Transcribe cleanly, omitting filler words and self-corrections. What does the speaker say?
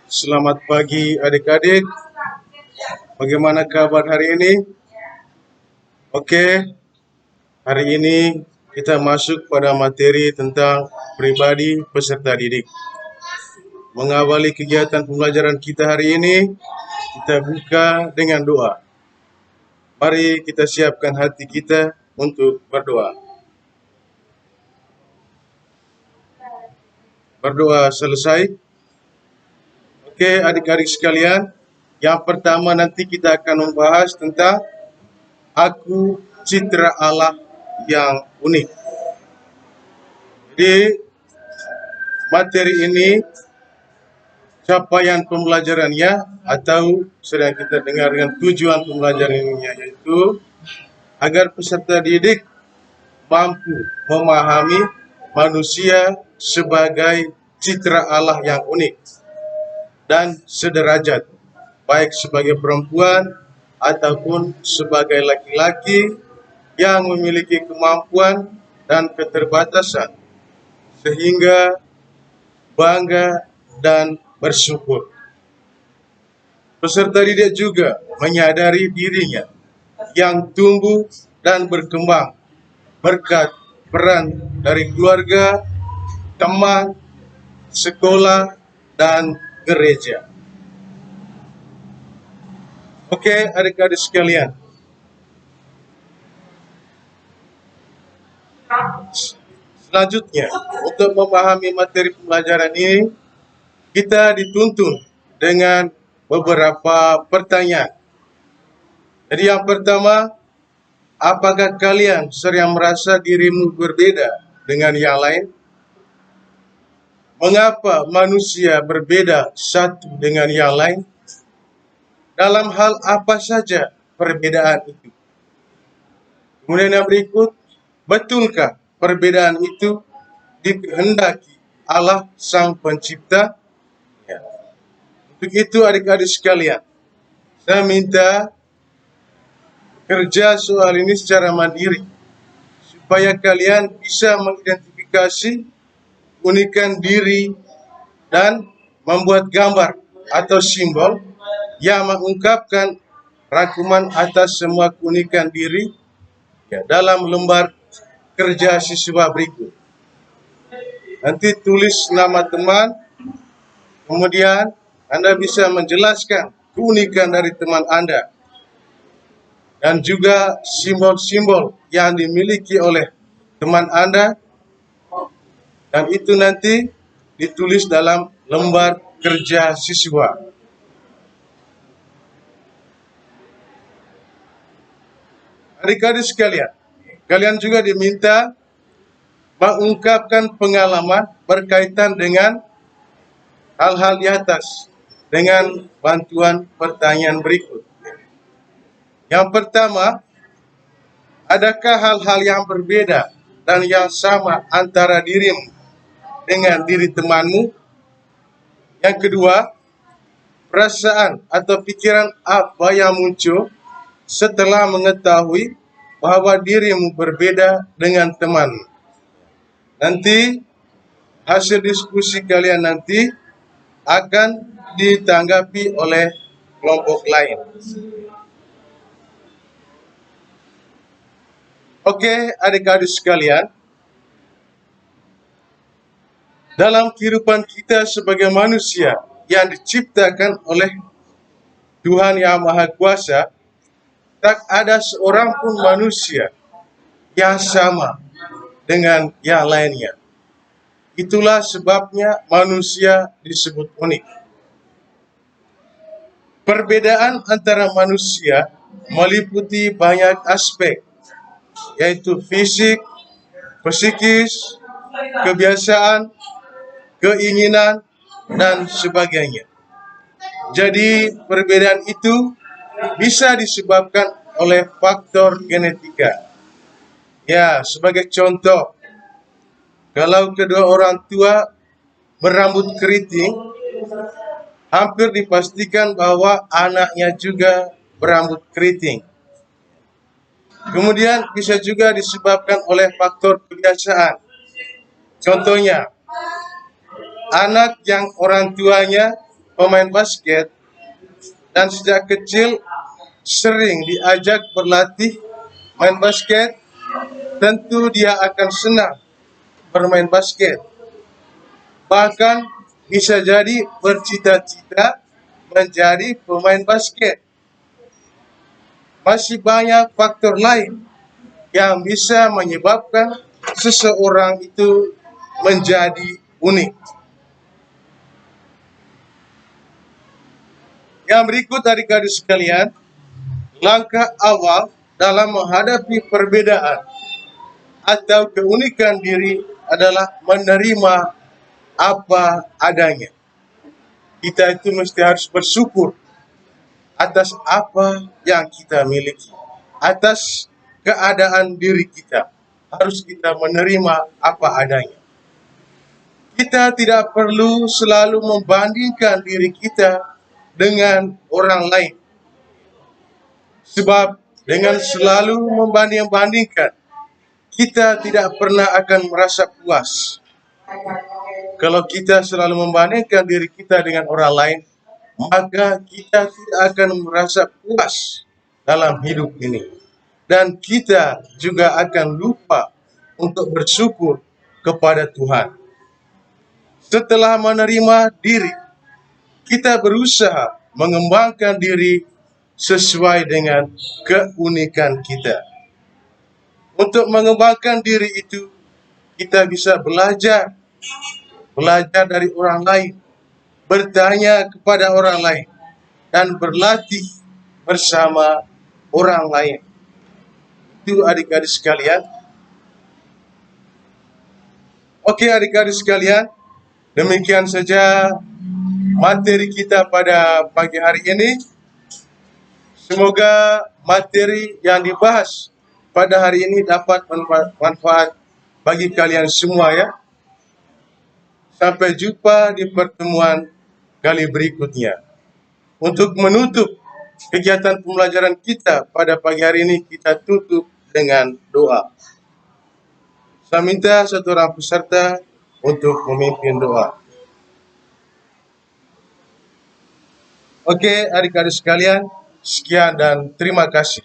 Selamat pagi adik-adik. Bagaimana kabar hari ini? Oke, hari ini kita masuk pada materi tentang pribadi peserta didik. Mengawali kegiatan pembelajaran kita hari ini, kita buka dengan doa. Mari kita siapkan hati kita untuk berdoa. Berdoa selesai. Oke, adik-adik sekalian, yang pertama nanti kita akan membahas tentang Aku Citra Allah yang unik. Di materi ini, capaian pembelajarannya atau sedang kita dengar dengan tujuan pembelajarannya yaitu agar peserta didik mampu memahami manusia sebagai citra Allah yang unik dan sederajat, baik sebagai perempuan ataupun sebagai laki-laki yang memiliki kemampuan dan keterbatasan, sehingga bangga dan bersyukur. Peserta didik juga menyadari dirinya yang tumbuh dan berkembang berkat peran dari keluarga, teman, sekolah, dan gereja. Oke, adik-adik sekalian. Selanjutnya, untuk memahami materi pembelajaran ini, kita dituntun dengan beberapa pertanyaan. Jadi yang pertama, apakah kalian sering merasa dirimu berbeda dengan yang lain? Mengapa manusia berbeda satu dengan yang lain? Dalam hal apa saja perbedaan itu? Kemudian yang berikut, betulkah perbedaan itu dikehendaki Allah Sang Pencipta? Ya. Untuk itu adik-adik sekalian, saya minta kerja soal ini secara mandiri, supaya kalian bisa mengidentifikasi keunikan diri dan membuat gambar atau simbol yang mengungkapkan rangkuman atas semua keunikan diri dalam lembar kerja siswa berikut. Nanti tulis nama teman, kemudian Anda bisa menjelaskan keunikan dari teman Anda dan juga simbol-simbol yang dimiliki oleh teman Anda, dan itu nanti ditulis dalam lembar kerja siswa. Adik-adik sekalian, kalian juga diminta mengungkapkan pengalaman berkaitan dengan hal-hal di atas dengan bantuan pertanyaan berikut. Yang pertama, adakah hal-hal yang berbeda dan yang sama antara dirimu dengan diri temanmu? Yang kedua, perasaan atau pikiran apa yang muncul setelah mengetahui bahwa dirimu berbeda dengan temanmu? Nanti hasil diskusi kalian nanti akan ditanggapi oleh kelompok lain. Oke, adik-adik sekalian, dalam kehidupan kita sebagai manusia yang diciptakan oleh Tuhan Yang Maha Kuasa, tak ada seorang pun manusia yang sama dengan yang lainnya. Itulah sebabnya manusia disebut unik. Perbedaan antara manusia meliputi banyak aspek, yaitu fisik, psikis, kebiasaan, keinginan, dan sebagainya. Jadi perbedaan itu bisa disebabkan oleh faktor genetika. Ya, sebagai contoh, kalau kedua orang tua berambut keriting, hampir dipastikan bahwa anaknya juga berambut keriting. Kemudian bisa juga disebabkan oleh faktor kebiasaan. Contohnya, anak yang orang tuanya pemain basket dan sejak kecil sering diajak berlatih main basket, tentu dia akan senang bermain basket. Bahkan bisa jadi bercita-cita menjadi pemain basket. Masih banyak faktor lain yang bisa menyebabkan seseorang itu menjadi unik. Yang berikut adik-adik sekalian, langkah awal dalam menghadapi perbedaan atau keunikan diri adalah menerima apa adanya. Kita itu mesti harus bersyukur atas apa yang kita miliki, atas keadaan diri kita. Harus kita menerima apa adanya. Kita tidak perlu selalu membandingkan diri kita dengan orang lain. Sebab dengan selalu membanding-bandingkan, kita tidak pernah akan merasa puas. Kalau kita selalu membandingkan diri kita dengan orang lain, maka kita tidak akan merasa puas dalam hidup ini. Dan kita juga akan lupa untuk bersyukur kepada Tuhan. Setelah menerima diri, kita berusaha mengembangkan diri sesuai dengan keunikan kita. Untuk mengembangkan diri itu, kita bisa belajar dari orang lain, bertanya kepada orang lain, dan berlatih bersama orang lain. Itu adik-adik sekalian. Oke adik-adik sekalian, demikian saja materi kita pada pagi hari ini. Semoga materi yang dibahas pada hari ini dapat manfaat bagi kalian semua ya. Sampai jumpa di pertemuan kali berikutnya. Untuk menutup kegiatan pembelajaran kita pada pagi hari ini, kita tutup dengan doa. Saya minta satu orang peserta untuk memimpin doa. Oke, adik-adik sekalian, sekian dan terima kasih.